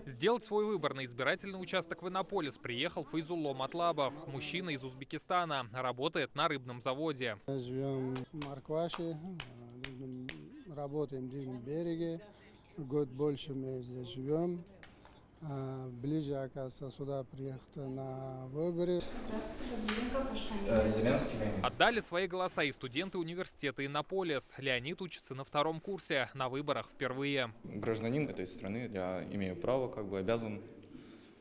Сделать свой выбор на избирательный участок в Иннополис приехал Файзулло Матлабов. Мужчина из Узбекистана, работает на рыбном заводе. Живем в Маркваше, работаем в береге. Год больше мы здесь живем. Ближе, оказывается, сюда приехал на выборы. Отдали свои голоса и студенты университета Иннополис. Леонид учится на 2-м курсе, на выборах впервые. Гражданин этой страны, я имею право, обязан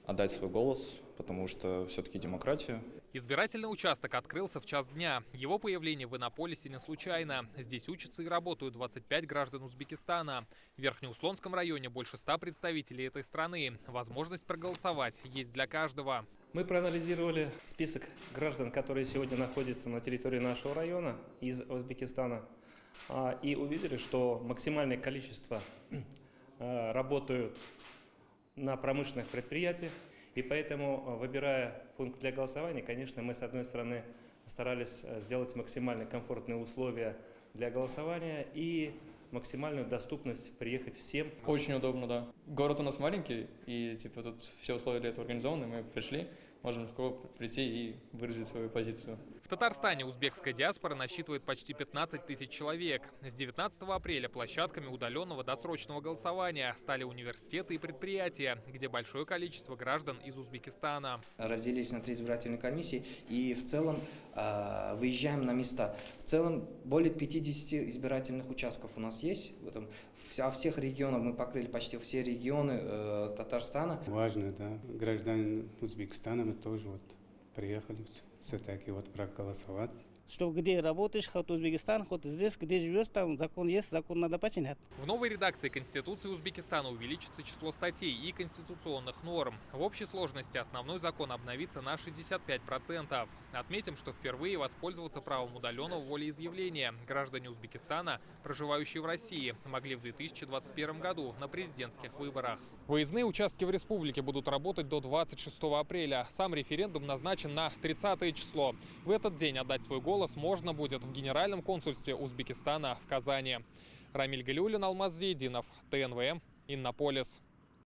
отдать свой голос, потому что все-таки демократия. Избирательный участок открылся в час дня. Его появление в Иннополисе не случайно. Здесь учатся и работают 25 граждан Узбекистана. В Верхнеуслонском районе больше 100 представителей этой страны. Возможность проголосовать есть для каждого. Мы проанализировали список граждан, которые сегодня находятся на территории нашего района из Узбекистана, и увидели, что максимальное количество работают на промышленных предприятиях. И поэтому, выбирая пункт для голосования, конечно, мы, с одной стороны, старались сделать максимально комфортные условия для голосования и максимальную доступность приехать всем. Очень удобно, да. Город у нас маленький, и тут все условия для этого организованы. Мы пришли, можем легко прийти и выразить свою позицию. В Татарстане узбекская диаспора насчитывает почти 15 тысяч человек. С 19 апреля площадками удаленного досрочного голосования стали университеты и предприятия, где большое количество граждан из Узбекистана. Разделились на 3 избирательные комиссии и в целом выезжаем на места. В целом более 50 избирательных участков у нас есть. Во всех регионах мы покрыли почти все регионы Татарстана. Важно, да, граждане Узбекистана мы тоже приехали все-таки проголосовать. Что где работаешь, хоть Узбекистан, хоть здесь, где живешь, там закон есть, закон надо подчинять. В новой редакции Конституции Узбекистана увеличится число статей и конституционных норм. В общей сложности основной закон обновится на 65%. Отметим, что впервые воспользоваться правом удаленного волеизъявления граждане Узбекистана, проживающие в России, могли в 2021 году на президентских выборах. Выездные участки в республике будут работать до 26 апреля. Сам референдум назначен на 30 число. В этот день отдать свой голос можно будет в Генеральном консульстве Узбекистана в Казани. Рамиль Галиуллин, Алмаз Зейдинов, ТНВ, Иннополис.